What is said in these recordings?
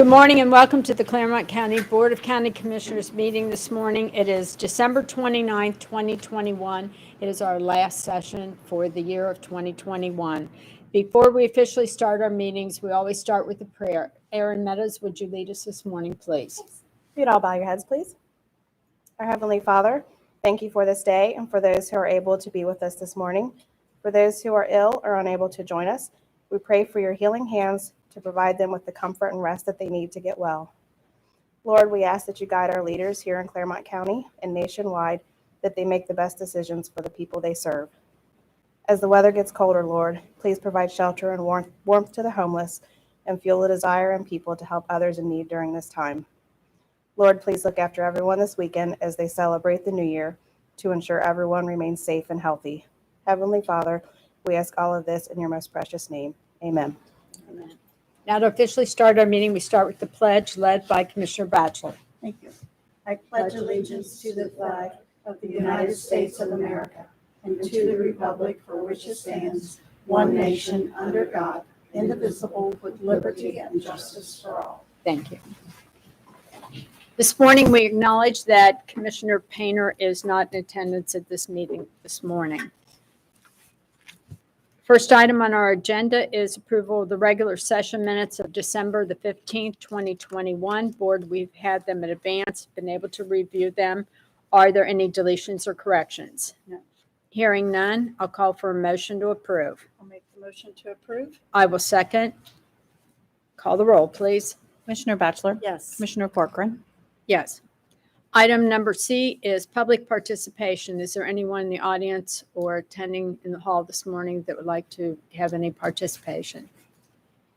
Good morning and welcome to the Clermont County Board of County Commissioners meeting this morning. It is December 29th, 2021. It is our last session for the year of 2021. Before we officially start our meetings, we always start with a prayer. Erin Meadows, would you lead us this morning, please? You'd all bow your heads, please. Our Heavenly Father, thank you for this day and for those who are able to be with us this morning. For those who are ill or unable to join us, we pray for your healing hands to provide them with the comfort and rest that they need to get well. Lord, we ask that you guide our leaders here in Clermont County and nationwide, that they make the best decisions for the people they serve. As the weather gets colder, Lord, please provide shelter and warmth to the homeless and fuel the desire in people to help others in need during this time. Lord, please look after everyone this weekend as they celebrate the new year to ensure everyone remains safe and healthy. Heavenly Father, we ask all of this in your most precious name. Amen. Amen. Now to officially start our meeting, we start with the pledge led by Commissioner Batchelor. Thank you. I pledge allegiance to the flag of the United States of America and to the republic for which it stands, one nation, under God, indivisible, with liberty and justice for all. Thank you. This morning, we acknowledge that Commissioner Painter is not in attendance at this meeting this morning. First item on our agenda is approval of the regular session minutes of December the 15th, 2021. Board, we've had them in advance, been able to review them. Are there any deletions or corrections? No. Hearing none, I'll call for a motion to approve. I'll make the motion to approve. I will second. Call the roll, please. Commissioner Batchelor? Yes. Commissioner Corcoran? Yes. Item number C is public participation. Is there anyone in the audience or attending in the hall this morning that would like to have any participation?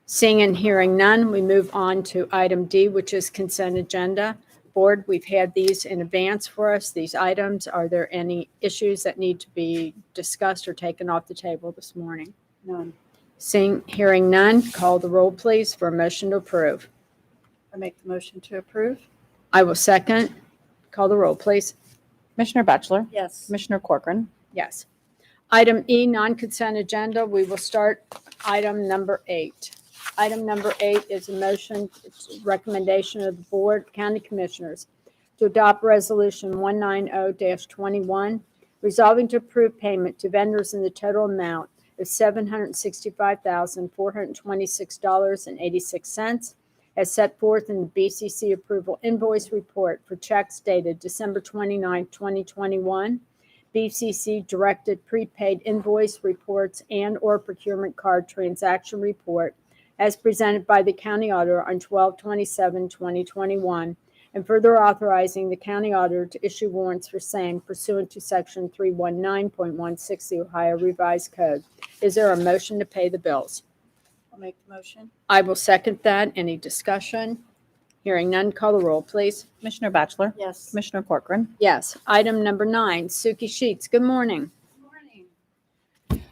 Seeing and hearing none, we move on to item D, which is consent agenda. Board, we've had these in advance for us, these items. Are there any issues that need to be discussed or taken off the table this morning? None. Seeing, hearing none, call the roll, please, for a motion to approve. I make the motion to approve. I will second. Call the roll, please. Commissioner Batchelor? Yes. Commissioner Corcoran? Yes. Item E, non-consent agenda. We will start item number 8. Item number 8 is a motion, it's a recommendation of the Board of County Commissioners to adopt Resolution 190-21, resolving to approve payment to vendors in the total amount of $765,426.86, as set forth in the BCC approval invoice report for checks dated December 29, 2021, BCC directed prepaid invoice reports and/or procurement card transaction report as presented by the county auditor on 12/27/2021, and further authorizing the county auditor to issue warrants for same pursuant to Section 319.16 of the Ohio Revised Code. Is there a motion to pay the bills? I'll make the motion. I will second that. Any discussion? Hearing none, call the roll, please. Commissioner Batchelor? Yes. Commissioner Corcoran? Yes. Item number 9, Suki Sheets. Good morning.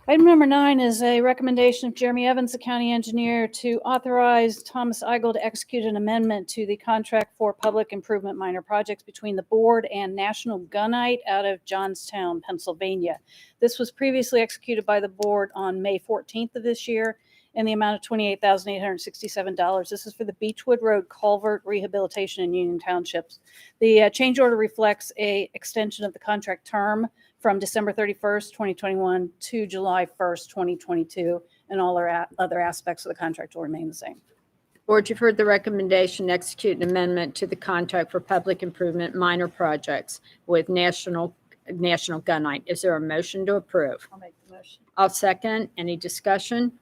Item number 9 is a recommendation of Jeremy Evans, the county engineer, to authorize Thomas Icolts to execute an amendment to the contract for public improvement minor projects between the board and National Gunite out of Johnstown, Pennsylvania. This was previously executed by the board on May 14th of this year in the amount of $28,867. This is for the Beechwood Road Culvert Rehabilitation in Union Townships. The change order reflects a extension of the contract term from December 31st, 2021 to July 1st, 2022, and all our other aspects of the contract will remain the same. Board, you've heard the recommendation to execute an amendment to the contract for public improvement minor projects with National Gunite. Is there a motion to approve? I'll make the motion. I'll second. Any discussion?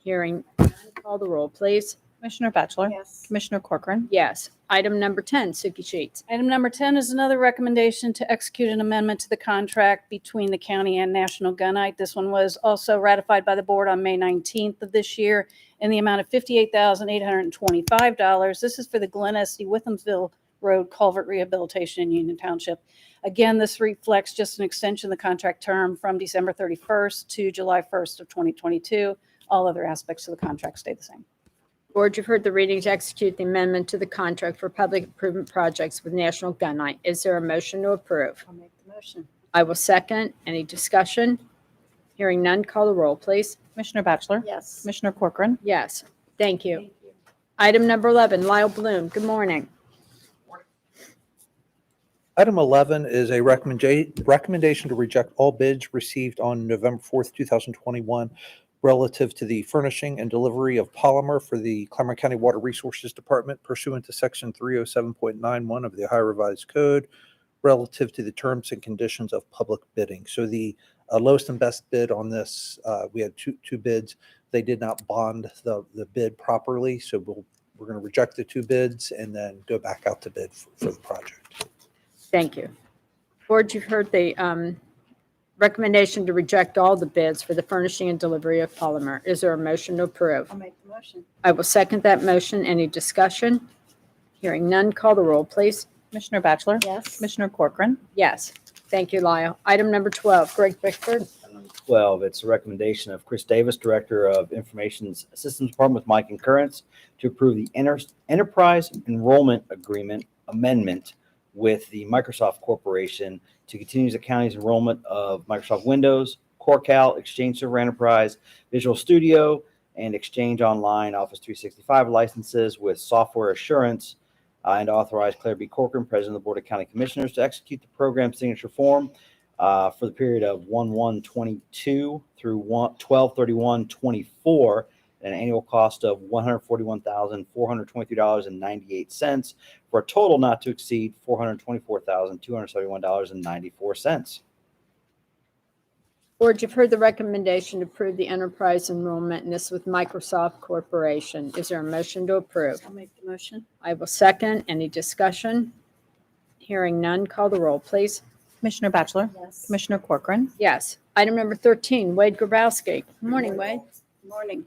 Hearing none, call the roll, please. Commissioner Batchelor? Yes. Commissioner Corcoran? Yes. Item number 10, Suki Sheets. Item number 10 is another recommendation to execute an amendment to the contract between the county and National Gunite. This one was also ratified by the board on May 19th of this year in the amount of $58,825. This is for the Glen Estee Whithamsville Road Culvert Rehabilitation in Union Township. Again, this reflects just an extension of the contract term from December 31st to July 1st of 2022. All other aspects of the contract stay the same. Board, you've heard the reading to execute the amendment to the contract for public improvement projects with National Gunite. Is there a motion to approve? I'll make the motion. I will second. Any discussion? Hearing none, call the roll, please. Commissioner Batchelor? Yes. Commissioner Corcoran? Yes. Thank you. Thank you. Item number 11, Lyle Bloom. Good morning. Item 11 is a recommendation to reject all bids received on November 4th, 2021 relative to the furnishing and delivery of polymer for the Clermont County Water Resources Department pursuant to Section 307.91 of the Ohio Revised Code relative to the terms and conditions of public bidding. So the lowest and best bid on this, we had two bids. They did not bond the bid properly, so we're going to reject the two bids and then go back out to bid for the project. Thank you. Board, you've heard the recommendation to reject all the bids for the furnishing and delivery of polymer. Is there a motion to approve? I'll make the motion. I will second that motion. Any discussion? Hearing none, call the roll, please. Commissioner Batchelor? Yes. Commissioner Corcoran? Yes. Thank you, Lyle. Item number 12, Greg Bickford. Item number 12, it's a recommendation of Chris Davis, Director of Information Systems Department with my concurrence, to approve the Enterprise Enrollment Agreement Amendment with the Microsoft Corporation to continue the county's enrollment of Microsoft Windows, CoreCal, Exchange Server Enterprise, Visual Studio, and Exchange Online Office 365 licenses with software assurance, and authorize Claire B. Corcoran, President of the Board of County Commissioners, to execute the program signature form for the period of 1/1/22 through 12/31/24 at an annual cost of $141,423.98 for a total not to exceed $424,271.94. Board, you've heard the recommendation to approve the enterprise enrollment, and this with Microsoft Corporation. Is there a motion to approve? I'll make the motion. I will second. Any discussion? Hearing none, call the roll, please. Commissioner Batchelor? Yes. Commissioner Corcoran? Yes. Item number 13, Wade Grabowski. Good morning, Wade. Morning.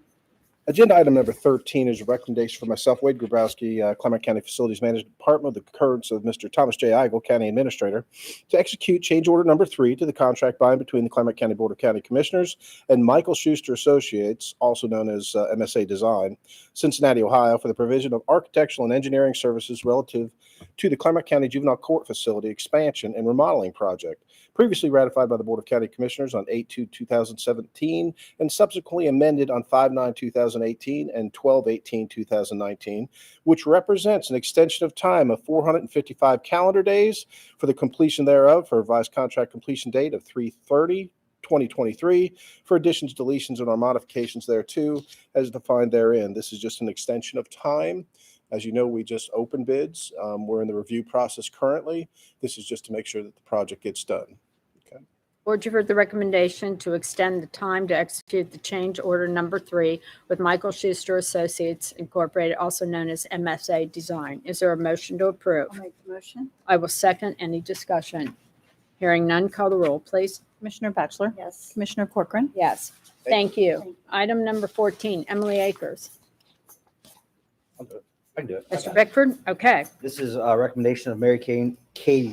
Agenda item number 13 is a recommendation for myself, Wade Grabowski, Clermont County Facilities Management Department, with the concurrence of Mr. Thomas J. Igle, County Administrator, to execute change order number 3 to the contract by and between the Clermont County Board of County Commissioners and Michael Schuster Associates, also known as MSA Design, Cincinnati, Ohio, for the provision of architectural and engineering services relative to the Clermont County Juvenile Court Facility expansion and remodeling project, previously ratified by the Board of County Commissioners on 8/2/2017 and subsequently amended on 5/9/2018 and 12/18/2019, which represents an extension of time of 455 calendar days for the completion thereof, for a revised contract completion date of 3/30/2023, for additions, deletions, and or modifications thereto as defined therein. This is just an extension of time. As you know, we just opened bids. We're in the review process currently. This is just to make sure that the project gets done. Board, you've heard the recommendation to extend the time to execute the change order number 3 with Michael Schuster Associates Incorporated, also known as MSA Design. Is there a motion to approve? I'll make the motion. I will second. Any discussion? Hearing none, call the roll, please. Commissioner Batchelor? Yes. Commissioner Corcoran? Yes. Thank you. Item number 14, Emily Akers. I can do it. Mr. Bickford? Okay. This is a recommendation of Mary K.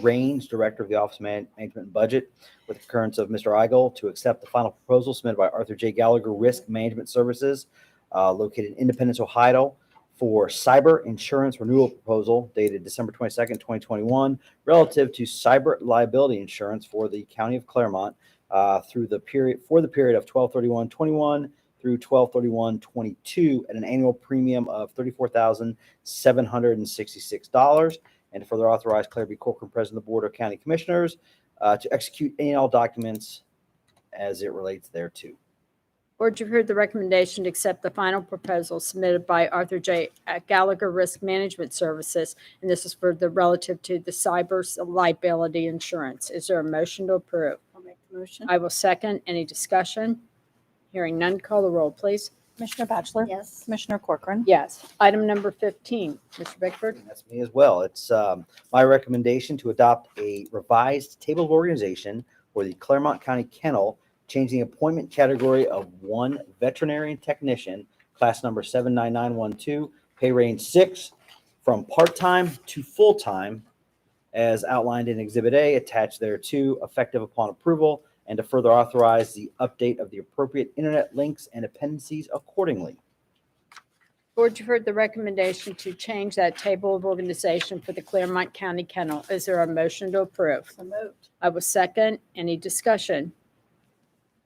Raines, Director of the Office of Management and Budget, with the concurrence of Mr. Igle, to accept the final proposal submitted by Arthur J. Gallagher Risk Management Services, located in Independence, Ohio, for cyber insurance renewal proposal dated December 22nd, 2021, relative to cyber liability insurance for the County of Clermont for the period of 12/31/21 through 12/31/22 at an annual premium of $34,766, and to further authorize Claire B. Corcoran, President of the Board of County Commissioners, to execute any and all documents as it relates thereto. Board, you've heard the recommendation to accept the final proposal submitted by Arthur J. Gallagher Risk Management Services, and this is for the relative to the cyber liability insurance. Is there a motion to approve? I'll make the motion. I will second. Any discussion? Hearing none, call the roll, please. Commissioner Batchelor? Yes. Commissioner Corcoran? Yes. Item number 15, Mr. Bickford. And that's me as well. It's my recommendation to adopt a revised table of organization for the Clermont County Kennel, changing the appointment category of 1 veterinarian technician, class number 79912, pay range 6, from part-time to full-time, as outlined in Exhibit A, attached thereto, effective upon approval, and to further authorize the update of the appropriate internet links and appendices accordingly. Board, you've heard the recommendation to change that table of organization for the Clermont County Kennel. Is there a motion to approve? So moved. I will second. Any discussion?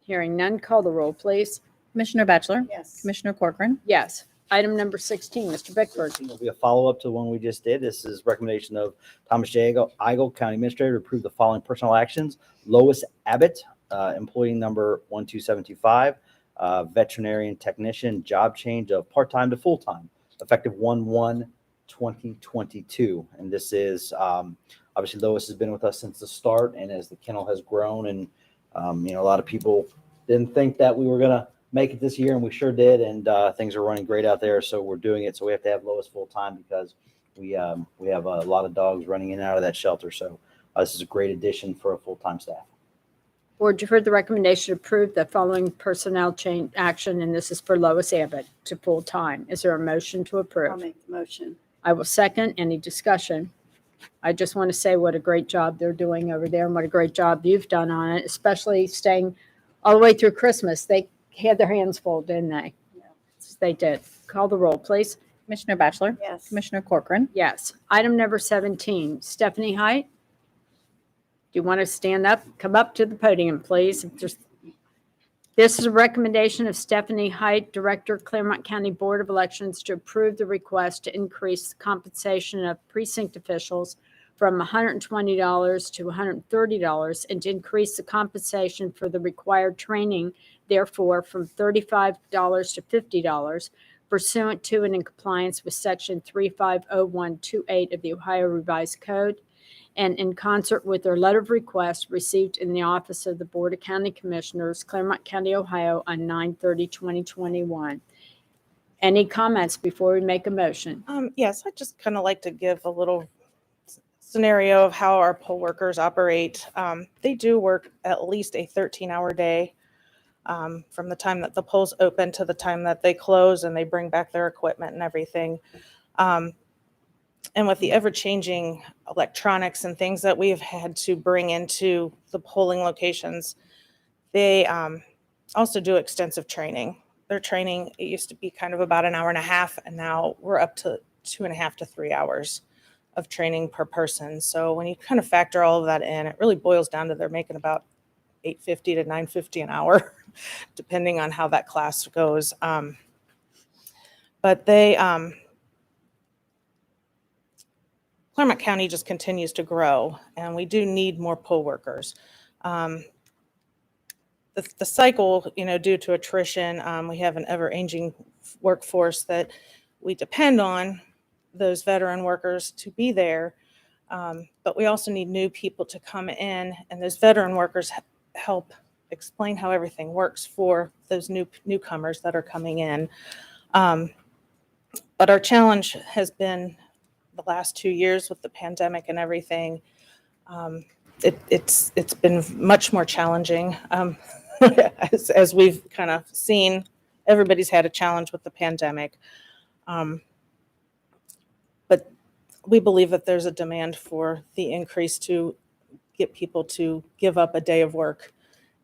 Hearing none, call the roll, please. Commissioner Batchelor? Yes. Commissioner Corcoran? Yes. Item number 16, Mr. Bickford. This will be a follow-up to the one we just did. This is recommendation of Thomas J. Igle, County Administrator, to approve the following personnel actions. Lois Abbott, employee number 12725, veterinarian technician, job change of part-time to full-time, effective 1/1/2022. And this is, obviously Lois has been with us since the start, and as the kennel has grown, and a lot of people didn't think that we were going to make it this year, and we sure did, and things are running great out there, so we're doing it. So we have to have Lois full-time because we have a lot of dogs running in and out of that shelter. So this is a great addition for a full-time staff. Board, you've heard the recommendation to approve the following personnel change action, and this is for Lois Abbott to full-time. Is there a motion to I'll approve? make the motion. I will second. Any discussion? I just want to say what a great job they're doing over there and what a great job you've done on it, especially staying all the way through Christmas. They had their hands full, didn't they? Yeah. They did. Call the roll, please. Commissioner Batchelor, Yes. Commissioner Corcoran, Yes. Item number 17, Stephanie Height. Do you want to stand up? Come up to the podium, please. This is a recommendation of Stephanie Height, Director, Clermont County Board of Elections, to approve the request to increase the compensation of precinct officials from $120 to $130 and to increase the compensation for the required training, therefore, from $35 to $50, pursuant to and in compliance with Section 350128 of the Ohio Revised Code, and in concert with their letter of request received in the office of the Board of County Commissioners, Clermont County, Ohio, on 9/30/2021. Any comments before we make a motion? Yes, I'd just kind of like to give a little scenario of how our poll workers operate. They do work at least a 13-hour day from the time that the polls open to the time that they close and they bring back their equipment and everything. And with the ever-changing electronics and things that we've had to bring into the polling locations, they also do extensive training. Their training, it used to be kind of about an hour and a half, and now we're up to 2.5 to 3 hours of training per person. So when you kind of factor all of that in, it really boils down to they're making about $8.50 to $9.50 an hour, depending on how that class goes. But Clermont County just continues to grow, and we do need more poll workers. The cycle, due to attrition, we have an ever-aging workforce that we depend on those veteran workers to be there, but we also need new people to come in, and those veteran workers help explain how everything works for those newcomers that are coming in. But our challenge has been the last 2 years with the pandemic and everything. It's been much more challenging. As we've kind of seen, everybody's had a challenge with the pandemic. But we believe that there's a demand for the increase to get people to give up a day of work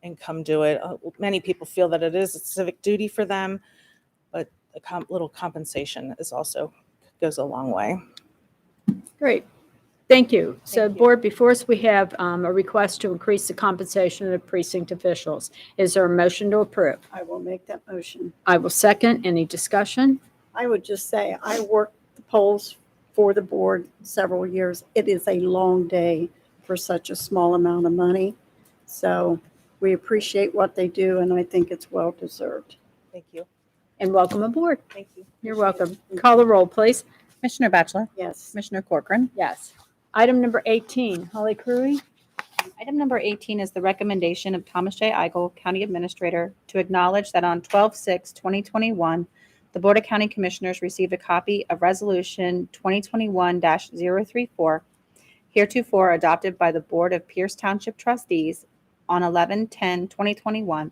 and come do it. Many people feel that it is a civic duty for them, but a little compensation is also goes a long way. Great. Thank you. So, Thank you. Board, before us, we have a request to increase the compensation of precinct officials. Is there a motion to approve? I will make that motion. I will second. Any discussion? I would just say, I worked the polls for the board several years. It is a long day for such a small amount of money. So we appreciate what they do, and I think it's well-deserved. Thank you. And welcome aboard. Thank you. You're welcome. Call the roll, please. Commissioner Batchelor, Yes. Commissioner Corcoran. Yes. Item number 18, Holly Crewy. Item number 18 is the recommendation of Thomas J. Igle, County Administrator, to acknowledge that on 12/6/2021, the Board of County Commissioners received a copy of Resolution 2021-034, heretofore adopted by the Board of Pierce Township Trustees on 11/10/2021,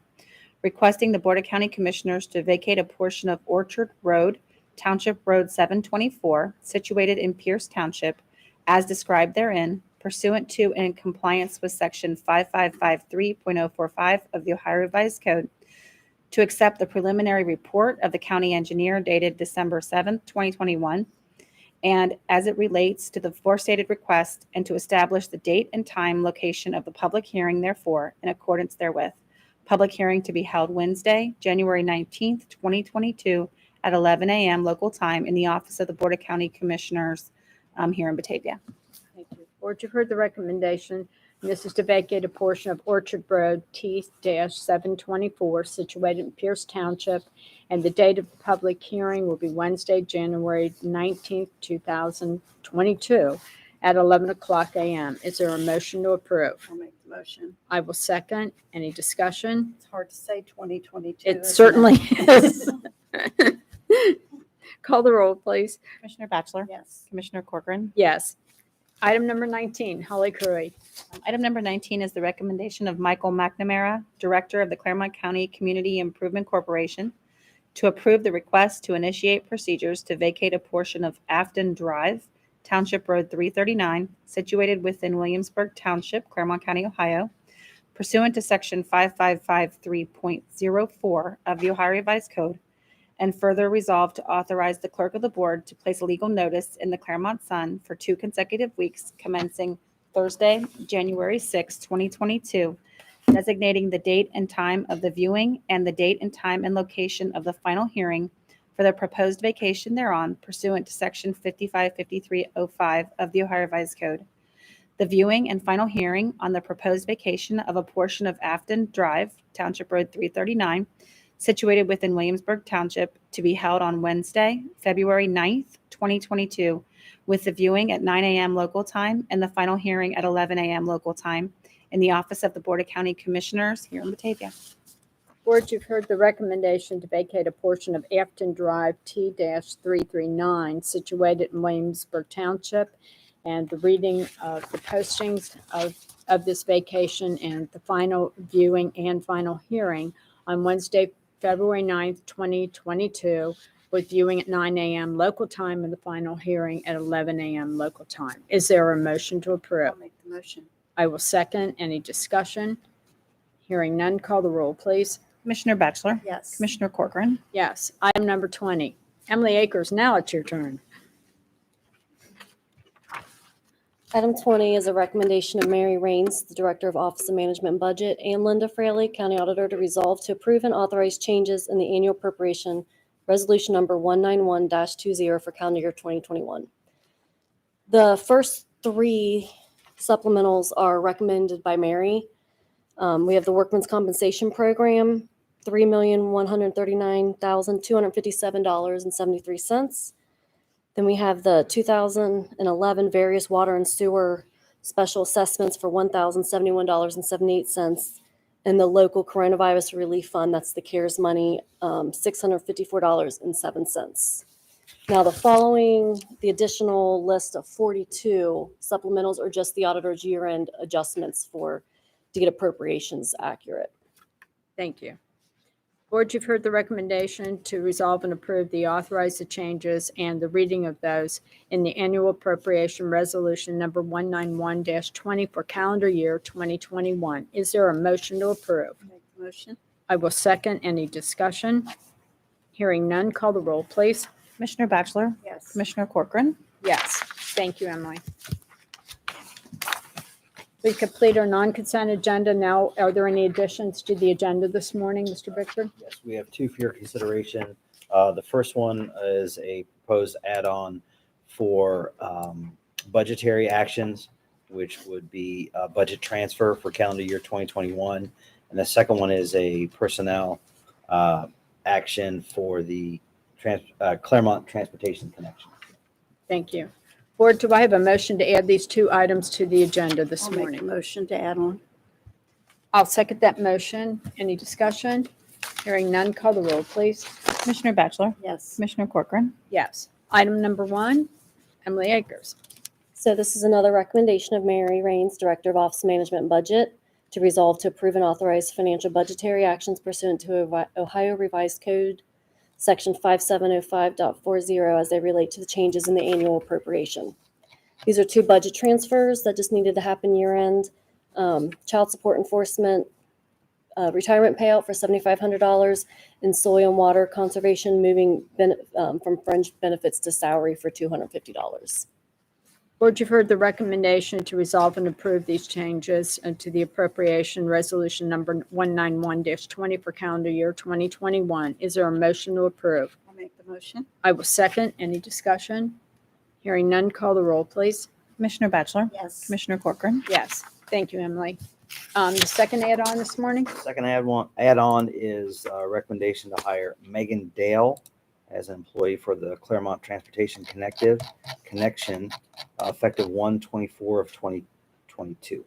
requesting the Board of County Commissioners to vacate a portion of Orchard Road, Township Road 724, situated in Pierce Township, as described therein, pursuant to and in compliance with Section 5553.045 of the Ohio Revised Code, to accept the preliminary report of the county engineer dated December 7th, 2021, and as it relates to the forestated request, and to establish the date and time, location of the public hearing, therefore, in accordance therewith. Public hearing to be held Wednesday, January 19th, 2022, at 11 a.m. local time in the office of the Board of County Commissioners here in Batavia. Thank you. Board, you've heard the recommendation. And this is to vacate a portion of Orchard Road T-724 situated in Pierce Township. And the date of the public hearing will be Wednesday, January 19th, 2022 at 11 o'clock a.m. Is there a motion to approve? I'll make the motion. I will second. Any discussion? It's hard to say 2022. It isn't certainly is. Call the roll, please. Commissioner Batchelor? Yes. Commissioner Corcoran? Yes. Item number 19, Holly Curry. Item number 19 is the recommendation of Michael McNamara, Director of the Clermont County Community Improvement Corporation, to approve the request to initiate procedures to vacate a portion of Afton Drive, Township Road 339, situated within Williamsburg Township, Clermont County, Ohio, pursuant to Section 5553.04 of the Ohio Revised Code, and further resolve to authorize the clerk of the board to place a legal notice in the Clermont Sun for 2 consecutive weeks commencing Thursday, January 6, 2022, designating the date and time of the viewing and the date and time and location of the final hearing for the proposed vacation thereon pursuant to Section 5553.05 of the Ohio Revised Code. The viewing and final hearing on the proposed vacation of a portion of Afton Drive, Township Road 339, situated within Williamsburg Township, to be held on Wednesday, February 9th, 2022, with the viewing at 9 a.m. local time and the final hearing at 11 a.m. local time in the office of the Board of County Commissioners here in Batavia. Board, you've heard the recommendation to vacate a portion of Afton Drive T-339 situated in Williamsburg Township, and the reading of the postings of this vacation and the final viewing and final hearing on Wednesday, February 9th, 2022, with viewing at 9 a.m. local time and the final hearing at 11 a.m. local time. Is there a motion to approve? I'll make the motion. I will second. Any discussion? Hearing none, call the roll, please. Commissioner Batchelor? Yes. Commissioner Corcoran? Yes. Item number 20. Emily Akers, now it's your turn. Item 20 is a recommendation of Mary Raines, the Director of Office of Management and Budget, and Linda Fraley, County Auditor, to resolve to approve and authorize changes in the annual appropriation resolution number 191-20 for calendar year 2021. The first 3 supplementals are recommended by Mary. We have the Workman's Compensation Program, $3,139,257.73. Then we have the 2011 various water and sewer special assessments for $1,071.78. And the local coronavirus relief fund, that's the CARES money, $654.07. Now, the additional list of 42 supplementals are just the auditor's year-end adjustments to get appropriations accurate. Thank you. Board, you've heard the recommendation to resolve and approve the authorized changes and the reading of those in the annual appropriation resolution number 191-20 for calendar year 2021. Is there a motion to approve? Make the motion. I will second. Any discussion? Hearing none, call the roll, please. Commissioner Batchelor? Yes. Commissioner Corcoran? Yes. Thank you, Emily. We complete our non-consent agenda. Now, are there any additions to the agenda this morning, Mr. Bickford? Yes, we have 2 for your consideration. The first one is a proposed add-on for budgetary actions, which would be a budget transfer for calendar year 2021. And the second one is a personnel action for the Clermont Transportation Connection. Thank you. Board, do I have a motion to add these 2 items to the agenda this I'll make the morning? motion to add on. I'll second that motion. Any discussion? Hearing none, call the roll, please. Commissioner Batchelor? Yes. Commissioner Corcoran? Yes. Item number 1, Emily Akers. So this is another recommendation of Mary Raines, Director of Office Management and Budget, to resolve to approve and authorize financial budgetary actions pursuant to Ohio Revised Code, Section 5705.40, as they relate to the changes in the annual appropriation. These are 2 budget transfers that just needed to happen year-end. Child support enforcement, retirement payout for $7,500, and soil and water conservation moving from fringe benefits to salary for $250. Board, you've heard the recommendation to resolve and approve these changes to the appropriation resolution number 191-20 for calendar year 2021. Is there a motion to approve? I'll make the Motion. I will second. Any discussion? Hearing none, call the roll, please. Commissioner Batchelor? Yes. Commissioner Corcoran? Yes, thank you, Emily. The second add-on this morning? Second add-on is a recommendation to hire Megan Dale as an employee for the Clermont Transportation Connection, effective 1/24 of 2022.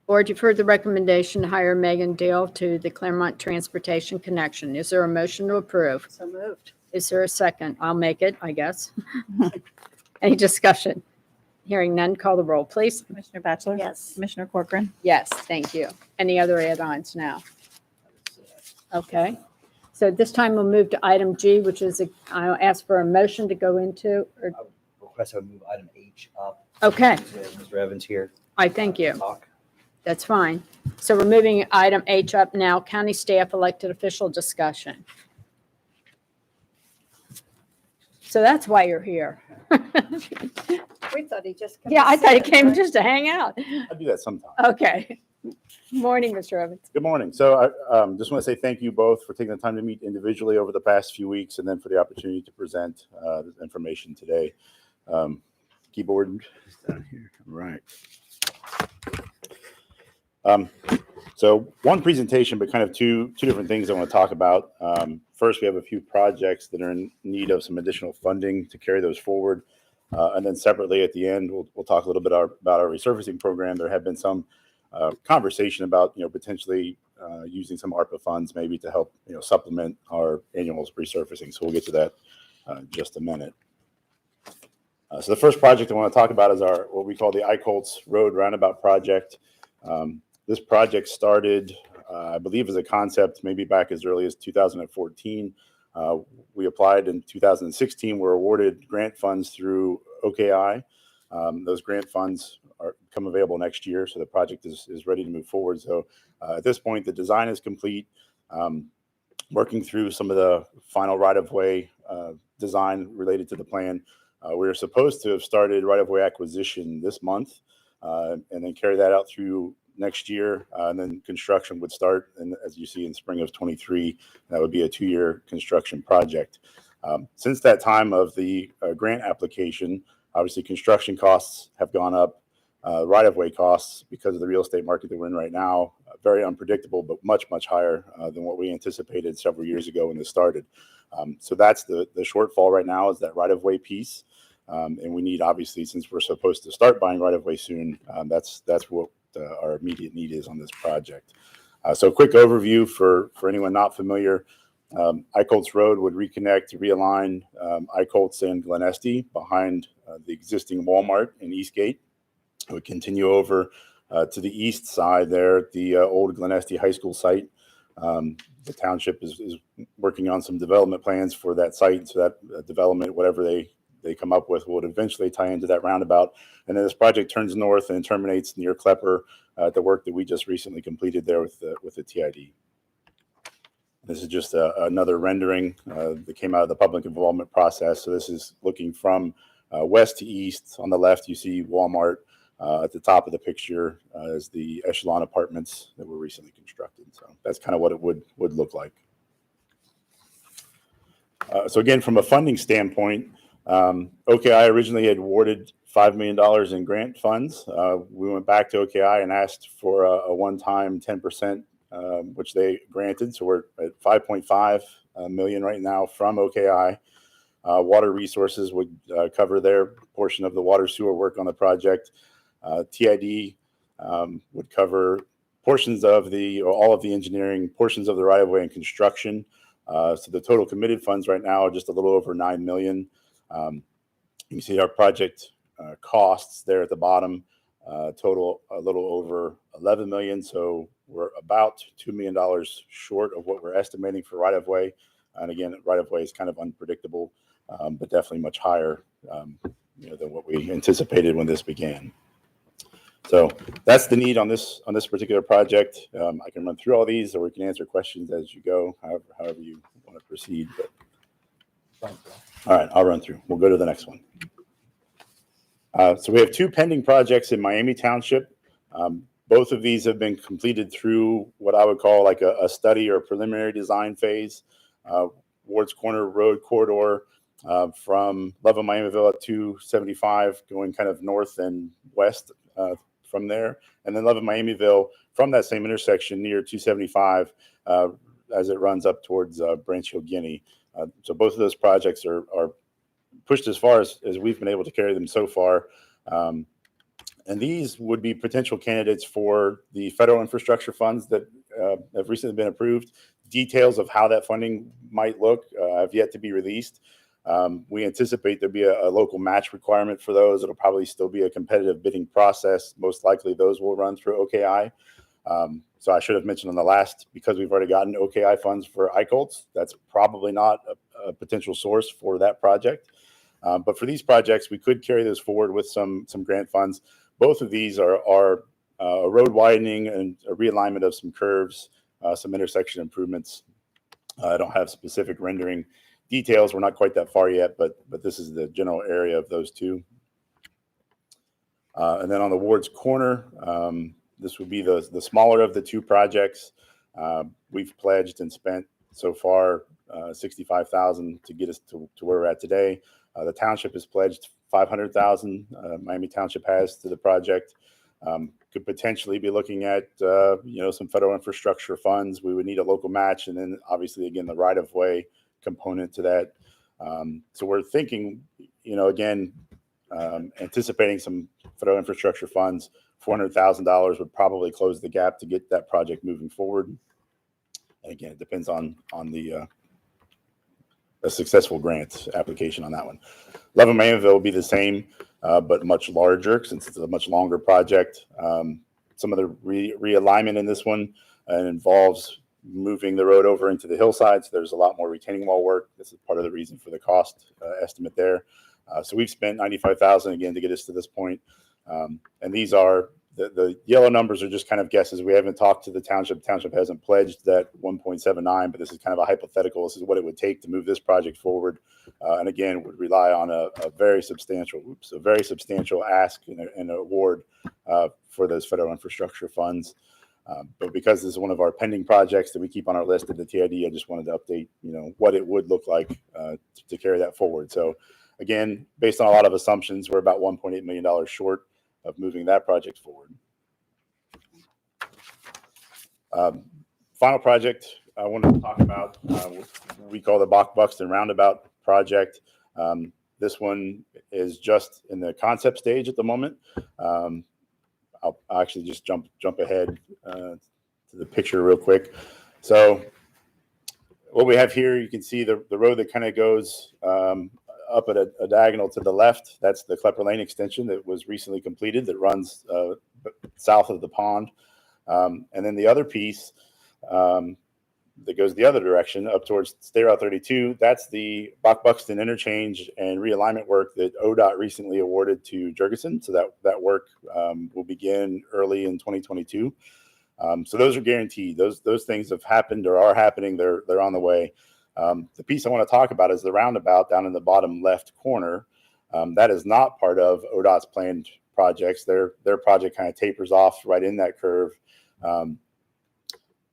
Board, you've heard the recommendation to hire Megan Dale to the Clermont Transportation Connection. Is there a motion to approve? So moved. Is there a second? I'll make it, I guess. Any discussion? Hearing none, call the roll, please. Commissioner Batchelor? Yes. Commissioner Corcoran? Yes, thank you. Any other add-ons now? Okay. So this time we'll move to item G, which is, I'll ask for a motion to go into, or, Request I would move item H up. okay, Mr. Evans here. I thank you. Talk. That's fine. So we're moving item H up now, county staff elected official discussion. So that's why you're here. We thought he just. Yeah, I thought he came just to hang out. I do that sometimes. Okay. Morning, Mr. Evans. Good morning. So I just want to say thank you both for taking the time to meet individually over the past few weeks and then for the opportunity to present this information today. Keyboard is down here. All right. So one presentation, but kind of two different things I want to talk about. First, we have a few projects that are in need of some additional funding to carry those forward. And then separately at the end, we'll talk a little bit about our resurfacing program. There have been some conversation about, potentially using some ARPA funds maybe to help, supplement our annual resurfacing. So we'll get to that in just a minute. So the first project I want to talk about is what we call the Icolts Road Roundabout project. This project started, I believe, as a concept maybe back as early as 2014. We applied in 2016. Were awarded grant funds through OKI. Those grant funds become available next year, so the project is ready to move forward. So at this point, the design is complete. Working through some of the final right-of-way design related to the plan. We're supposed to have started right-of-way acquisition this month and then carry that out through next year, and then construction would start, and as you see in spring of 23, that would be a 2-year construction project. Since that time of the grant application, obviously construction costs have gone up, right-of-way costs because of the real estate market that we're in right now, very unpredictable, but much higher than what we anticipated several years ago when this started. So that's the shortfall right now, is that right-of-way piece. And we need, obviously, since we're supposed to start buying right-of-way soon, that's what our immediate need is on this project. So a quick overview for anyone not familiar. Icolts Road would realign Icolts and Glen Estey behind the existing Walmart in Eastgate. It would continue over to the east side there at the old Glen Estey High School site. The township is working on some development plans for that site, so that development, whatever they come up with, would eventually tie into that roundabout. And then this project turns north and terminates near Klepper, the work that we just recently completed there with the TID. This is just another rendering that came out of the public involvement process. So this is looking from west to east. On the left, you see Walmart. At the top of the picture is the Echelon apartments that were recently constructed. So that's kind of what it would look like. So again, from a funding standpoint, OKI originally had awarded $5 million in grant funds. We went back to OKI and asked for a one-time 10%, which they granted. So we're at $5.5 million right now from OKI. Water Resources would cover their portion of the water sewer work on the project. TID would cover portions of all of the engineering, portions of the right-of-way and construction. So the total committed funds right now are just a little over $9 million. You can see our project costs there at the bottom, total a little over $11 million. So we're about $2 million short of what we're estimating for right-of-way. And again, right-of-way is kind of unpredictable, but definitely much higher than what we anticipated when this began. So that's the need on this particular project. I can run through all these, or we can answer questions as you go, however you want to proceed. But all right, I'll run through. We'll go to the next one. So we have 2 pending projects in Miami Township. Both of these have been completed through what I would call like a study or preliminary design phase. Ward's Corner Road corridor from Love of Miamiville at 275, going kind of north and west from there. And then Love of Miamiville from that same intersection near 275 as it runs up towards Branch Hill Guinea. So both of those projects are pushed as far as we've been able to carry them so far. And these would be potential candidates for the federal infrastructure funds that have recently been approved. Details of how that funding might look have yet to be released. We anticipate there'll be a local match requirement for those. It'll probably still be a competitive bidding process. Most likely those will run through OKI. So I should have mentioned on the last, because we've already gotten OKI funds for Icolts, that's probably not a potential source for that project. But for these projects, we could carry those forward with some grant funds. Both of these are a road widening and a realignment of some curves, some intersection improvements. I don't have specific rendering details. We're not quite that far yet, but this is the general area of those two. And then on the Ward's Corner, this would be the smaller of the two projects. We've pledged and spent so far $65,000 to get us to where we're at today. The township has pledged $500,000. Miami Township has to the project. Could potentially be looking at some federal infrastructure funds. We would need a local match, and then obviously again the right-of-way component to that. So we're thinking, again, anticipating some federal infrastructure funds. $400,000 would probably close the gap to get that project moving forward. And again, it depends on a successful grant application on that one. Love of Miamiville will be the same, but much larger since it's a much longer project. Some of the realignment in this one involves moving the road over into the hillside. So there's a lot more retaining wall work. This is part of the reason for the cost estimate there. So we've spent $95,000 again to get us to this point. And these are the yellow numbers are just kind of guesses. We haven't talked to the township. The township hasn't pledged that 1.79, but this is kind of a hypothetical. This is what it would take to move this project forward. And again, would rely on a very substantial ask and an award for those federal infrastructure funds. But because this is one of our pending projects that we keep on our list at the TID, I just wanted to update, what it would look like to carry that forward. So again, based on a lot of assumptions, we're about $1.8 million short of moving that project forward. Final project I wanted to talk about, we call the Buxton Roundabout project. This one is just in the concept stage at the moment. I'll actually just jump ahead to the picture real quick. So what we have here, you can see the road that kind of goes up at a diagonal to the left. That's the Klepper Lane extension that was recently completed that runs south of the pond. And then the other piece that goes the other direction up towards State Route 32, that's the Buxton Interchange and realignment work that ODOT recently awarded to Jurgensen. So that work will begin early in 2022. So those are guaranteed. Those things have happened or are happening. They're on the way. The piece I want to talk about is the roundabout down in the bottom left corner. That is not part of ODOT's planned projects. Their project kind of tapers off right in that curve.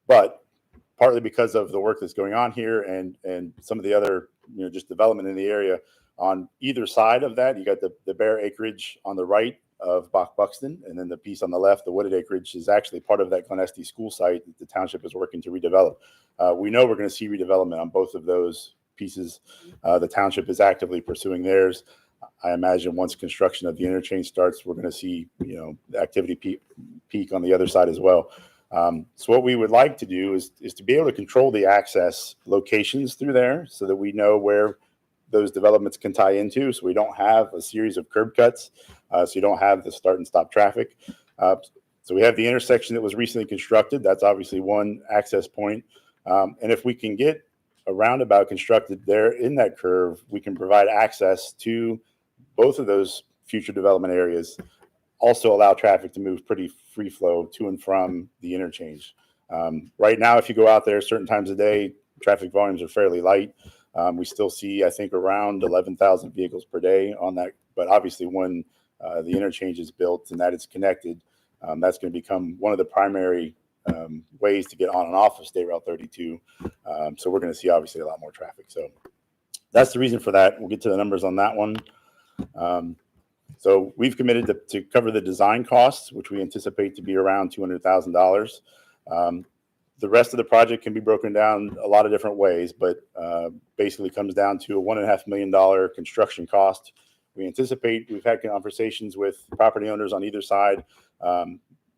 But partly because of the work that's going on here and some of the other, just development in the area on either side of that, you got the bare acreage on the right of Buxton, and then the piece on the left, the wooded acreage, is actually part of that Glen Estee school site that the township is working to redevelop. We know we're going to see redevelopment on both of those pieces. The township is actively pursuing theirs. I imagine once construction of the interchange starts, we're going to see, the activity peak on the other side as well. So what we would like to do is to be able to control the access locations through there so that we know where those developments can tie into, so we don't have a series of curb cuts, so you don't have the start and stop traffic. So we have the intersection that was recently constructed. That's obviously one access point. And if we can get a roundabout constructed there in that curve, we can provide access to both of those future development areas, also allow traffic to move pretty free flow to and from the interchange. Right now, if you go out there certain times of day, traffic volumes are fairly light. We still see, I think, around 11,000 vehicles per day on that. But obviously, when the interchange is built and that it's connected, that's going to become one of the primary ways to get on and off of State Route 32. So we're going to see obviously a lot more traffic. So that's the reason for that. We'll get to the numbers on that one. So we've committed to cover the design costs, which we anticipate to be around $200,000. The rest of the project can be broken down a lot of different ways, but basically comes down to a $1.5 million construction cost. We anticipate, we've had conversations with property owners on either side,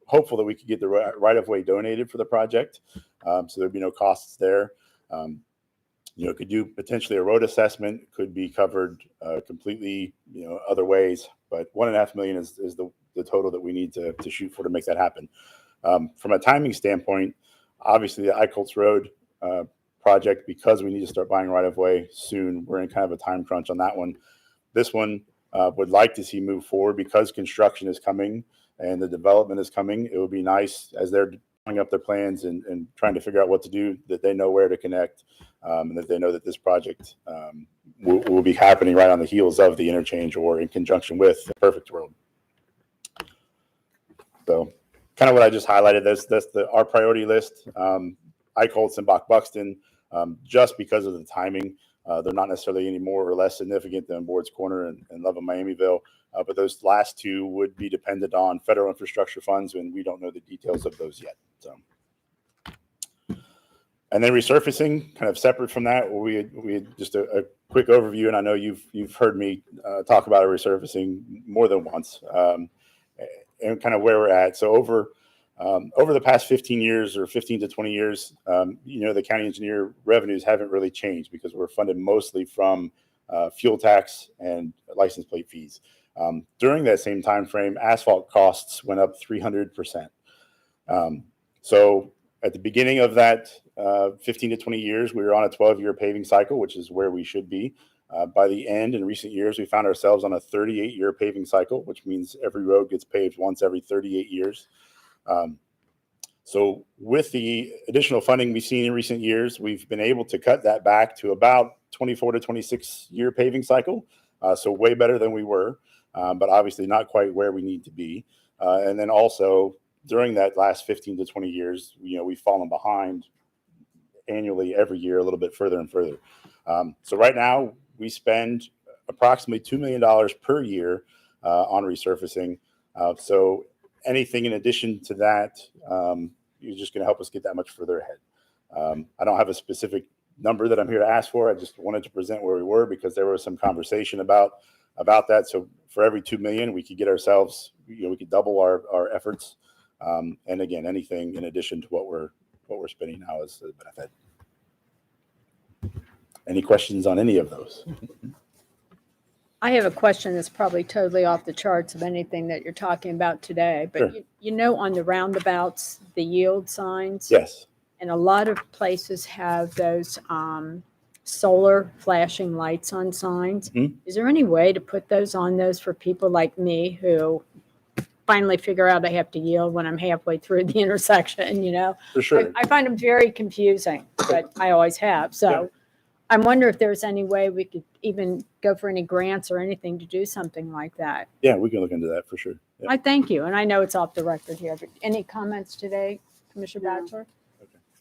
hopeful that we could get the right-of-way donated for the project, so there'd be no costs there. Could do potentially a road assessment, could be covered completely, other ways, but $1.5 million is the total that we need to shoot for to make that happen. From a timing standpoint, obviously the Icolts Road project, because we need to start buying right-of-way soon, we're in kind of a time crunch on that one. This one would like to see move forward because construction is coming and the development is coming. It would be nice as they're drawing up their plans and trying to figure out what to do, that they know where to connect, and that they know that this project will be happening right on the heels of the interchange or in conjunction with the perfect road. So kind of what I just highlighted, that's our priority list. Icolts and Bach Buxton, just because of the timing, they're not necessarily any more or less significant than Board's Corner and Love of Miamiville. But those last two would be dependent on federal infrastructure funds, and we don't know the details of those yet. So, and then resurfacing, kind of separate from that, we had just a quick overview, and I know you've heard me talk about resurfacing more than once, and kind of where we're at. So over the past 15 years or 15 to 20 years, the county engineer revenues haven't really changed because we're funded mostly from fuel tax and license plate fees. During that same time frame, asphalt costs went up 300%. So at the beginning of that 15 to 20 years, we were on a 12-year paving cycle, which is where we should be. By the end, in recent years, we found ourselves on a 38-year paving cycle, which means every road gets paved once every 38 years. So with the additional funding we've seen in recent years, we've been able to cut that back to about 24 to 26-year paving cycle. So way better than we were, but obviously not quite where we need to be. And then also during that last 15 to 20 years, we've fallen behind annually every year a little bit further and further. So right now we spend approximately $2 million per year on resurfacing. So anything in addition to that, is just going to help us get that much further ahead. I don't have a specific number that I'm here to ask for. I just wanted to present where we were because there was some conversation about that. So for every $2 million, we could get ourselves, we could double our efforts. And again, anything in addition to what we're spending now is a benefit. Any questions on any of those? I have a question that's probably totally off the charts of anything that you're talking about today, but Sure. On the roundabouts, the yield signs. Yes. And a lot of places have those solar flashing lights on signs. Mhm. Is there any way to put those on those for people like me who finally figure out I have to yield when I'm halfway through the intersection, For sure. I find them very confusing, but I always have. So Yeah. I wonder if there's any way we could even go for any grants or anything to do something like that. Yeah, we can look into that for sure. Yeah. I thank you. And I know it's off the record here, but any comments today, Commissioner Batchelor?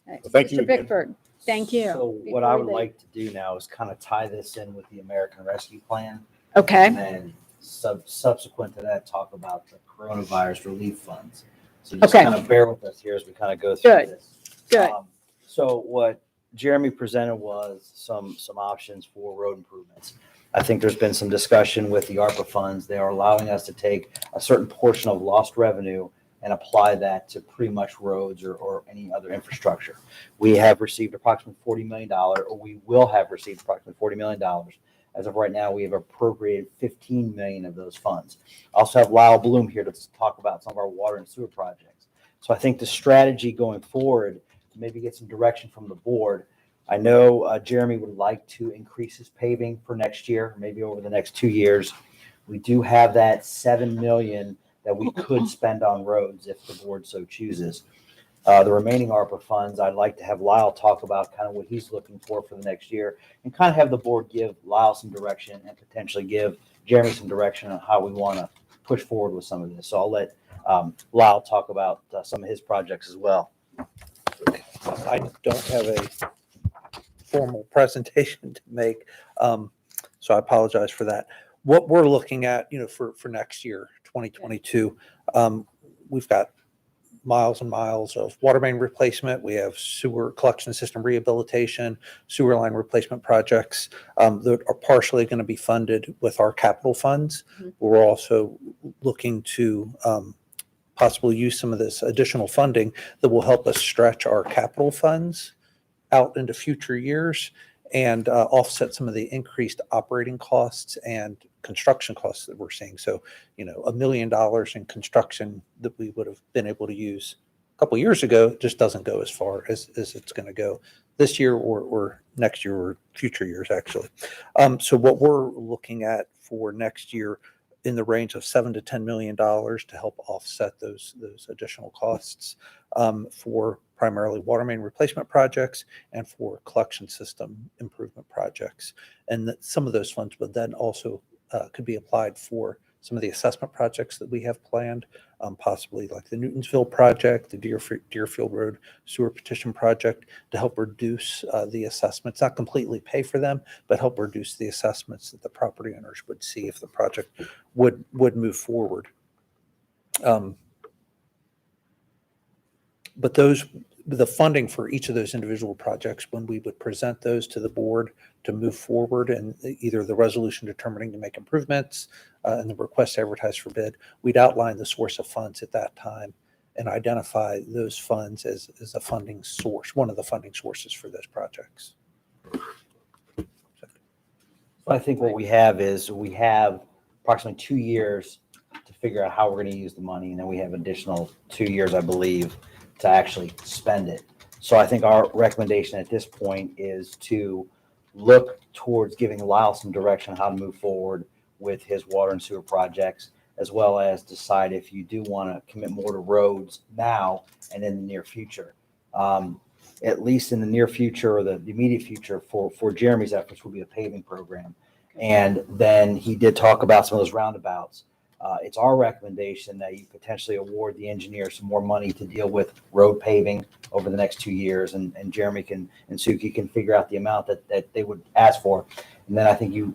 Well, thank you Mr. again. Bickford, thank you. So what I would like to do now is kind of tie this in with the American Rescue Plan. Okay, And then subsequent to that, talk about the coronavirus relief funds. So just Okay. kind of bear with us here as we kind of go through Good. this. good. So what Jeremy presented was some options for road improvements. I think there's been some discussion with the ARPA funds. They are allowing us to take a certain portion of lost revenue and apply that to pretty much roads or any other infrastructure. We have received approximately $40 million, or we will have received approximately $40 million. As of right now, we have appropriated $15 million of those funds. I also have Lyle Bloom here to talk about some of our water and sewer projects. So I think the strategy going forward, to maybe get some direction from the board. I know Jeremy would like to increase his paving for next year, maybe over the next 2 years. We do have that $7 million that we could spend on roads if the board so chooses. The remaining ARPA funds, I'd like to have Lyle talk about kind of what he's looking for the next year and kind of have the board give Lyle some direction and potentially give Jeremy some direction on how we want to push forward with some of this. So I'll let Lyle talk about some of his projects as well. I don't have a formal presentation to make, so I apologize for that. What we're looking at, for next year, 2022, we've got miles and miles of water main replacement. We have sewer collection system rehabilitation, sewer line replacement projects that are partially going to be funded with our capital funds. Mhm. We're also looking to possibly use some of this additional funding that will help us stretch our capital funds out into future years and offset some of the increased operating costs and construction costs that we're seeing. So, $1 million in construction that we would have been able to use a couple years ago just doesn't go as far as it's going to go this year or next year or future years, actually. So what we're looking at for next year in the range of $7 to $10 million to help offset those additional costs for primarily water main replacement projects and for collection system improvement projects. And that some of those funds would then also could be applied for some of the assessment projects that we have planned, possibly like the Newtonsville project, the Deerfield Road sewer petition project, to help reduce the assessments, not completely pay for them, but help reduce the assessments that the property owners would see if the project would move forward. But the funding for each of those individual projects, when we would present those to the board to move forward and either the resolution determining to make improvements and the request to advertise for bid, we'd outline the source of funds at that time and identify those funds as a funding source, one of the funding sources for those projects. I think what we have is we have approximately 2 years to figure out how we're going to use the money. And then we have additional 2 years, I believe, to actually spend it. So I think our recommendation at this point is to look towards giving Lyle some direction on how to move forward with his water and sewer projects, as well as decide if you do want to commit more to roads now and in the near future. At least in the near future or the immediate future for Jeremy's efforts will be a paving program. And then he did talk about some of those roundabouts. It's our recommendation that you potentially award the engineer some more money to deal with road paving over the next 2 years. And Jeremy and Suki can figure out the amount that they would ask for. And then I think you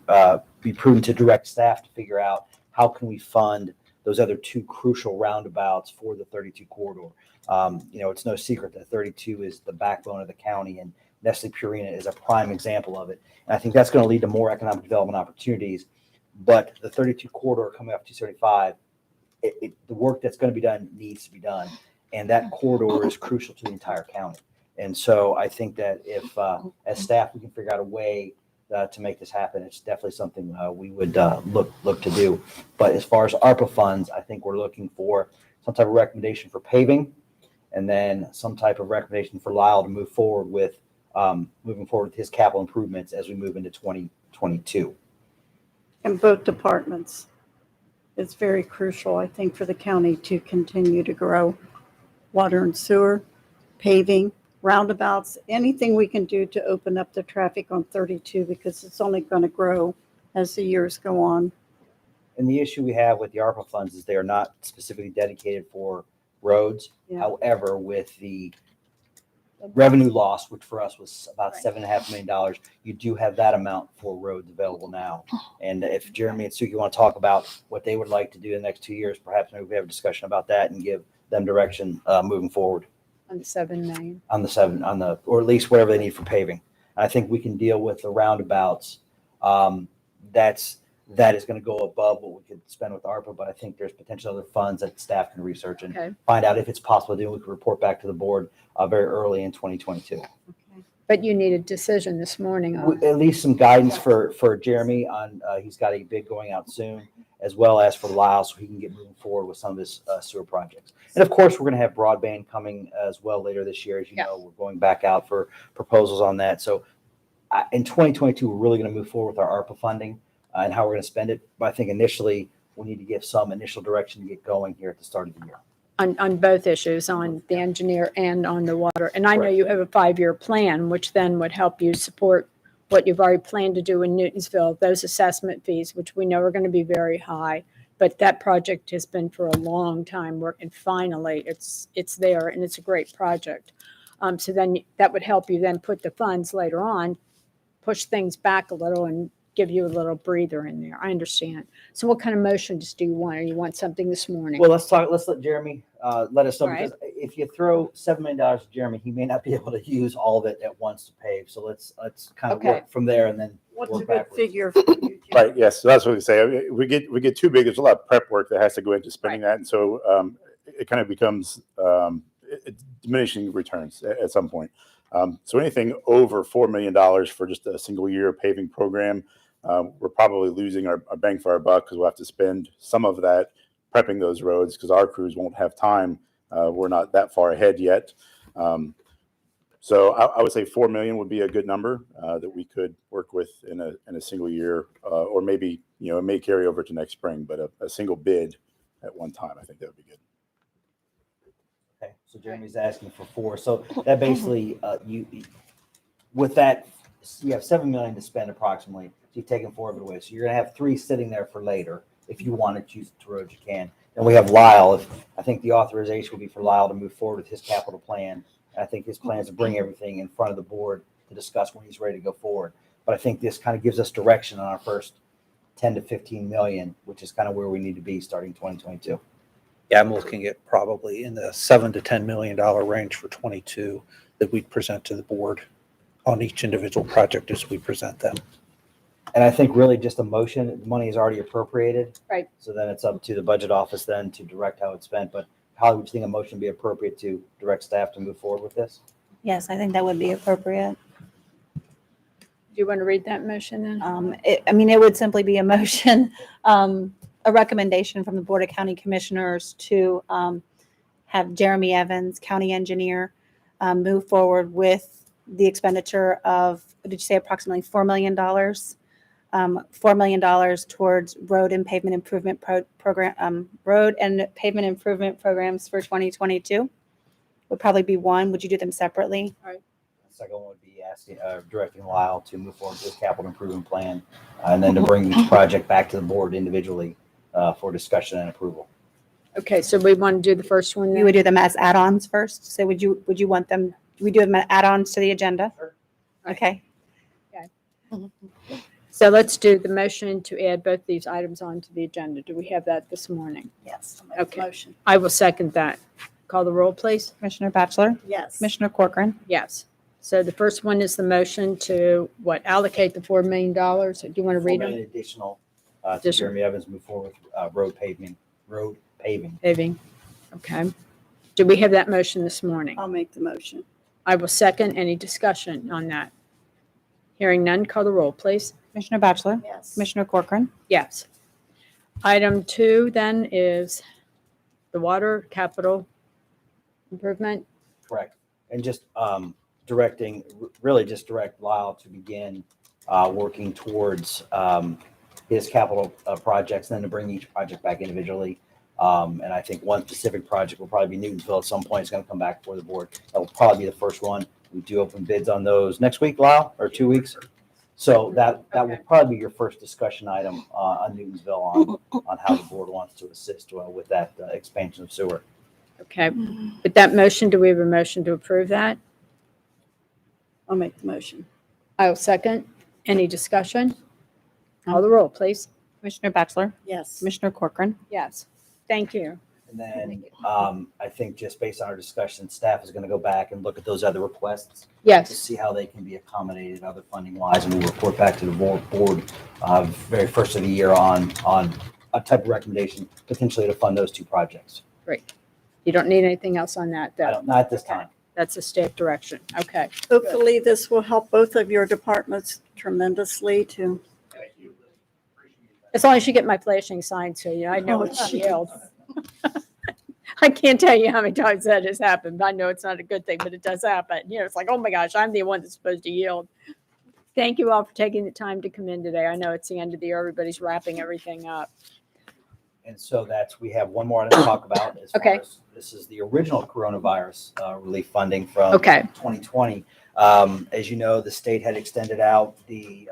be prudent to direct staff to figure out how can we fund those other 2 crucial roundabouts for the 32 corridor. It's no secret that 32 is the backbone of the county, and Nestle Purina is a prime example of it. And I think that's going to lead to more economic development opportunities. But the 32 corridor coming off 275, the work that's going to be done needs to be done. And that corridor is crucial to the entire county. And so I think that if, as staff, we can figure out a way to make this happen, it's definitely something we would look to do. But as far as ARPA funds, I think we're looking for some type of recommendation for paving, and then some type of recommendation for Lyle to move forward with moving forward with his capital improvements as we move into 2022. In both departments. It's very crucial, I think, for the county to continue to grow water and sewer, paving, roundabouts, anything we can do to open up the traffic on 32, because it's only going to grow as the years go on. And the issue we have with the ARPA funds is they are not specifically dedicated for roads. Yeah. However, with the revenue loss, which for us was about $7.5 million, you do have that amount for roads available now. And if Jeremy and Suki want to talk about what they would like to do in the next 2 years, perhaps maybe we have a discussion about that and give them direction moving forward On the 7 million. or at least whatever they need for paving. And I think we can deal with the roundabouts. That is going to go above what we could spend with ARPA, but I think there's potential other funds that staff can research and find out if it's possible to do. We can report back to the board very early in 2022. Okay. But you need a decision this morning on. At least some guidance for Jeremy on, he's got a bid going out soon, as well as for Lyle, so he can get moving forward with some of his sewer projects. And of course, we're going to have broadband coming as well later this year. As you know, we're going back out for proposals on that. So in 2022, we're really going to move forward with our ARPA funding and how we're going to spend it. But I think initially we need to give some initial direction to get going here at the start of the year. On both issues, on the engineer and on the water. And I know you have a 5-year plan, which then would help you support what you've already planned to do in Newtonsville, those assessment fees, which we know are going to be very high, but that project has been for a long time working. Finally, it's there, and it's a great project. So then that would help you then put the funds later on, push things back a little and give you a little breather in there. I understand. So what kind of motions do you want? Or you want something this morning? Well, let's let Jeremy, let us know, All right. because if you throw $7 million to Jeremy, he may not be able to use all of it at once to pave. So let's kind of Okay. work from there and then What's work a good backwards. figure for you? Jim? Right, yes, so that's what we say. I mean, we get too big, there's a lot of prep work that has to go into spending that, and so it kind of becomes diminishing returns at some point. So anything over $4 million for just a single year paving program, we're probably losing our bang for our buck, because we'll have to spend some of that prepping those roads, because our crews won't have time. We're not that far ahead yet. So I would say 4 million would be a good number that we could work with in a single year, or maybe, it may carry over to next spring, but a single bid at one time, I think that would be good. Okay, so Jeremy's asking for 4. So that basically, with that, you have 7 million to spend approximately. So you've taken 4 of it away. So you're gonna have 3 sitting there for later. If you want to use it to road, you can. And we have Lyle. I think the authorization will be for Lyle to move forward with his capital plan. I think his plan is to bring everything in front of the board to discuss when he's ready to go forward. But I think this kind of gives us direction on our first 10 to 15 million, which is kind of where we need to be starting 2022. Yeah, I'm looking at probably in the $7 to $10 million range for 22 that we'd present to the board on each individual project as we present them. And I think really just a motion, the money is already appropriated. Right. So then it's up to the budget office then to direct how it's spent. But how would you think a motion would be appropriate to direct staff to move forward with this? Yes, I think that would be appropriate. Do you want to read that motion then? It would simply be a motion, a recommendation from the Board of County Commissioners to have Jeremy Evans, county engineer, move forward with the expenditure of, did you say approximately $4 million? $4 million towards road and pavement improvement programs for 2022 would probably be one. Would you do them separately? The second one would be asking, directing Lyle to move forward with his capital improvement plan, and then to bring each project back to the board individually for discussion and approval. Okay, so we want to do the first one You then? would do them as add-ons first. So would you want them, do we do them as add-ons to the agenda? Sure. Okay. So let's do the motion to add both these items onto the agenda. Do we have that this morning? Yes. I'll make the Okay. Motion. I will second that. Call the roll, please. Commissioner Batchelor, Yes. Commissioner Corcoran, Yes. So the first one is the motion to allocate the $4 million. Do you want to 4 read million them? additional to Additional. Jeremy Evans move forward with road paving. Paving. Okay. Do we have that motion this morning? I'll make the motion. I will second. Any discussion on that? Hearing none, call the roll, please. Commissioner Batchelor, Yes. Commissioner Corcoran, Yes. Item 2 then is the water capital improvement. Correct. And just direct Lyle to begin working towards his capital projects, then to bring each project back individually. And I think one specific project will probably be Newtonville at some point. It's going to come back before the board. That will probably be the first one. We do open bids on those next week, Lyle, or 2 weeks. So that will probably be your first discussion item on Newtonsville on how the board wants to assist with that expansion of sewer. Okay. With that motion, do we have a motion to approve that? I'll make the motion. I will second. Any discussion? Call the roll, please. Commissioner Batchelor, Yes. Commissioner Corcoran, Yes. Thank you. And then I think just based on our discussion, staff is going to go back and look at those other requests to Yes. see how they can be accommodated other funding wise, and we'll report back to the board very first of the year on a type of recommendation potentially to fund those 2 projects. Great. You don't need anything else on that, though? Not at this time. That's a staff direction. Okay. Hopefully, this will help both of your departments tremendously to. As long as you get my flashing sign, so I know Oh, it's not geez. yelled. I can't tell you how many times that has happened. But I know it's not a good thing, but it does happen. It's like, oh my gosh, I'm the one that's supposed to yield. Thank you all for taking the time to come in today. I know it's the end of the year. Everybody's wrapping everything up. And so we have one more item to talk about. As far Okay. as this is the original coronavirus relief funding from Okay. 2020. As you know, the state had extended out the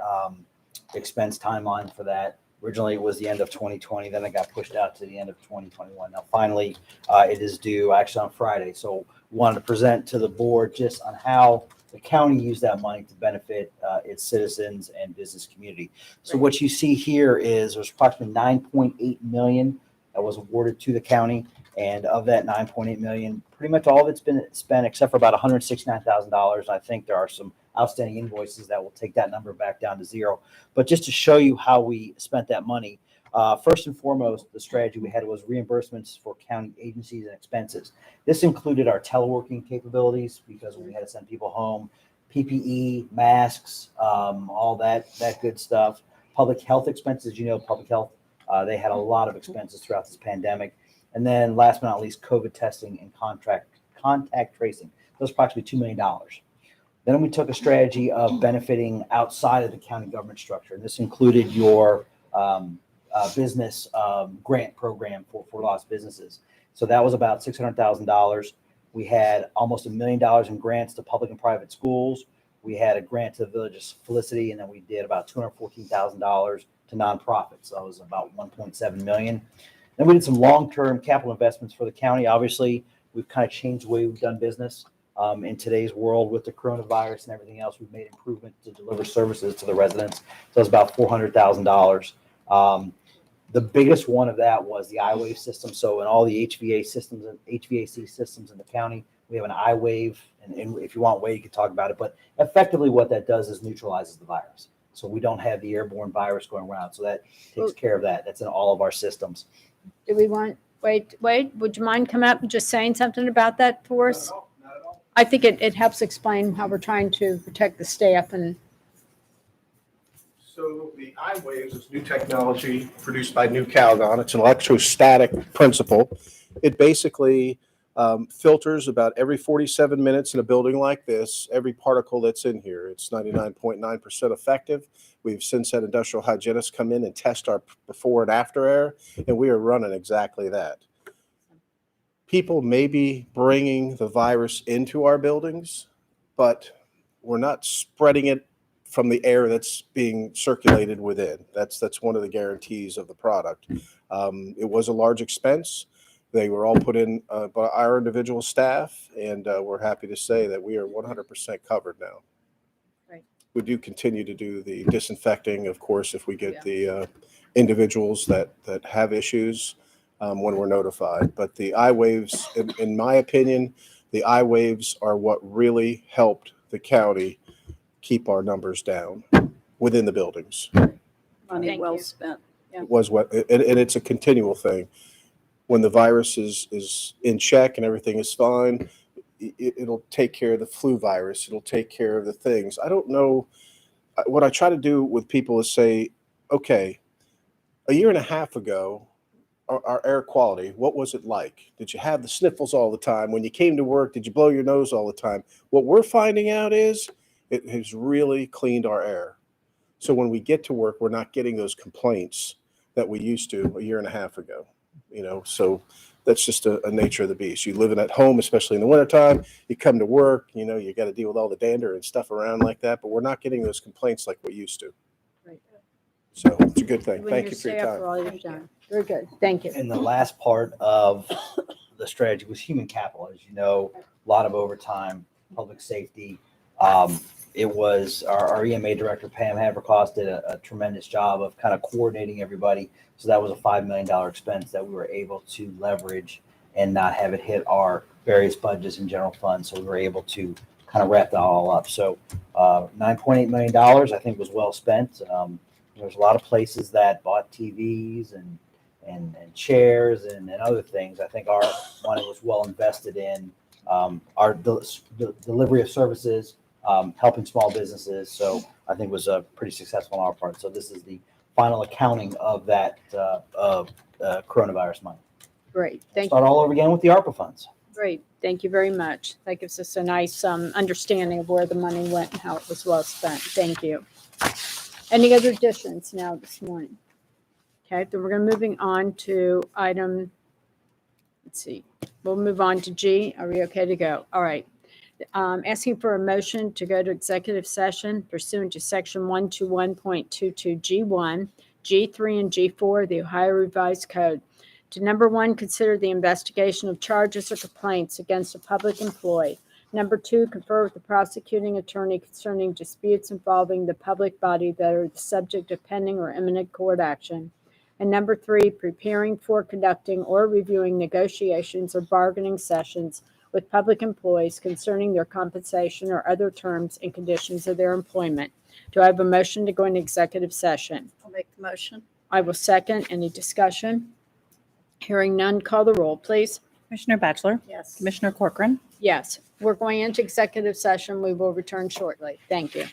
expense timeline for that. Originally, it was the end of 2020, then it got pushed out to the end of 2021. Now, finally, it is due actually on Friday. So we wanted to present to the board just on how the county used that money to benefit its citizens and business community. So what you see here is there's approximately 9.8 million that was awarded to the county. And of that 9.8 million, pretty much all of it's been spent except for about $169,000. I think there are some outstanding invoices that will take that number back down to zero. But just to show you how we spent that money, first and foremost, the strategy we had was reimbursements for county agencies and expenses. This included our teleworking capabilities because we had to send people home, PPE, masks, all that good stuff. Public health expenses, public health, they had a lot of expenses throughout this pandemic. And then last but not least, COVID testing and contact tracing. Those approximately $2 million. Then we took a strategy of benefiting outside of the county government structure. And this included your business grant program for lost businesses. So that was about $600,000. We had almost $1 million in grants to public and private schools. We had a grant to the Village's Felicity, and then we did about $214,000 to nonprofits. So that was about $1.7 million. Then we did some long-term capital investments for the county. Obviously, we've kind of changed the way we've done business. In today's world with the coronavirus and everything else, we've made improvements to deliver services to the residents. So it's about $400,000. The biggest one of that was the iWave system. So in all the HVAC systems in the county, we have an iWave. And if you want, Wade, you can talk about it. But effectively what that does is neutralizes the virus. So we don't have the airborne virus going around. So that takes care of that. That's in all of our systems. Do we want, Wade, would you mind coming up and just saying something about that for us? Not at all. I think it helps explain how we're trying to protect the staff and. So the iWaves is new technology produced by New Calgon. It's an electrostatic principle. It basically filters about every 47 minutes in a building like this, every particle that's in here. It's 99.9% effective. We've since had industrial hygienists come in and test our before and after air, and we are running exactly that. People may be bringing the virus into our buildings, but we're not spreading it from the air that's being circulated within. That's one of the guarantees of the product. It was a large expense. They were all put in by our individual staff, and we're happy to say that we are 100% covered now. Right. We do continue to do the disinfecting, of course, if we get the individuals that have issues when we're notified. But the iWaves, in my opinion, the iWaves are what really helped the county keep our numbers down within the buildings. Money Thank well you. spent. It was what, and it's a continual thing. When the virus is in check and everything is fine, it'll take care of the flu virus. It'll take care of the things. I don't know. What I try to do with people is say, okay, a year and a half ago, our air quality, what was it like? Did you have the sniffles all the time? When you came to work, did you blow your nose all the time? What we're finding out is it has really cleaned our air. So when we get to work, we're not getting those complaints that we used to a year and a half ago. So that's just a nature of the beast. You living at home, especially in the wintertime, you come to work, you got to deal with all the dander and stuff around like that, but we're not getting those complaints like we used to. Right. So it's a good thing. When Thank your you for your staff time. for all you've done. Very good. Thank you. And the last part of the strategy was human capital. As you know, a lot of overtime, public safety. It was our EMA director, Pam Havercost, did a tremendous job of kind of coordinating everybody. So that was a $5 million expense that we were able to leverage and not have it hit our various budgets and general funds. So we were able to kind of wrap that all up. So $9.8 million, I think, was well spent. There's a lot of places that bought TVs and chairs and other things. I think our money was well invested in our delivery of services, helping small businesses. So I think it was pretty successful on our part. So this is the final accounting of that coronavirus money. Great. Thank you. Start all over again with the ARPA funds. Great. Thank you very much. That gives us a nice understanding of where the money went and how it was well spent. Thank you. Any other additions now this morning? Okay, then we're moving on to item, let's see, we'll move on to G. Are we okay to go? All right. Asking for a motion to go to executive session pursuant to section 121.22G1 G3 and G4 of the Ohio Revised Code. To number 1, consider the investigation of charges or complaints against a public employee. Number 2, confer with the prosecuting attorney concerning disputes involving the public body that are the subject of pending or imminent court action. And number 3, preparing for conducting or reviewing negotiations or bargaining sessions with public employees concerning their compensation or other terms and conditions of their employment. Do I have a motion to go into executive session? I'll make the motion. I will second. Any discussion? Hearing none, call the roll, please. Commissioner Batchelor, Yes. Commissioner Corcoran, Yes, we're going into executive session. We will return shortly. Thank you.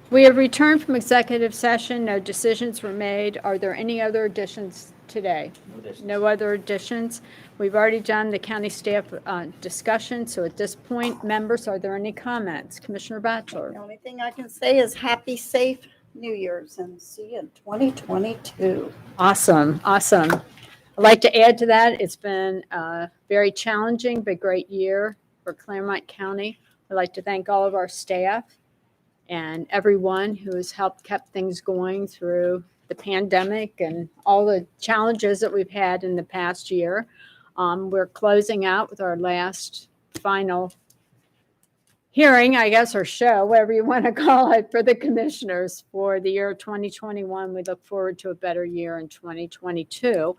We have returned from executive session. No decisions were made. Are there any other additions today? No other additions. We've already done the county staff discussion. So at this point, members, are there any comments? Commissioner Batchelor? The only thing I can say is happy, safe New Year's and see you in 2022. Awesome, awesome. I'd like to add to that, it's been a very challenging but great year for Clermont County. I'd like to thank all of our staff and everyone who has helped kept things going through the pandemic and all the challenges that we've had in the past year. We're closing out with our last final hearing, I guess, or show, whatever you want to call it, for the commissioners for the year 2021. We look forward to a better year in 2022.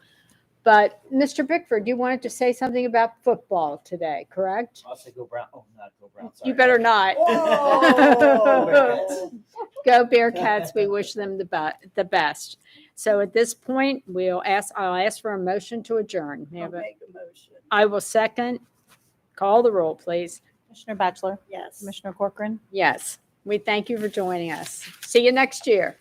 But Mr. Bickford, you wanted to say something about football today, correct? I'll say go Brown. Oh, not go Brown. You better not. Whoa. Go Bearcats. We wish them the best. So at this point, I'll ask for a motion to adjourn. May I I'll have a- make a motion. I will second. Call the roll, please. Commissioner Batchelor, Yes. Commissioner Corcoran, Yes, we thank you for joining us. See you next year.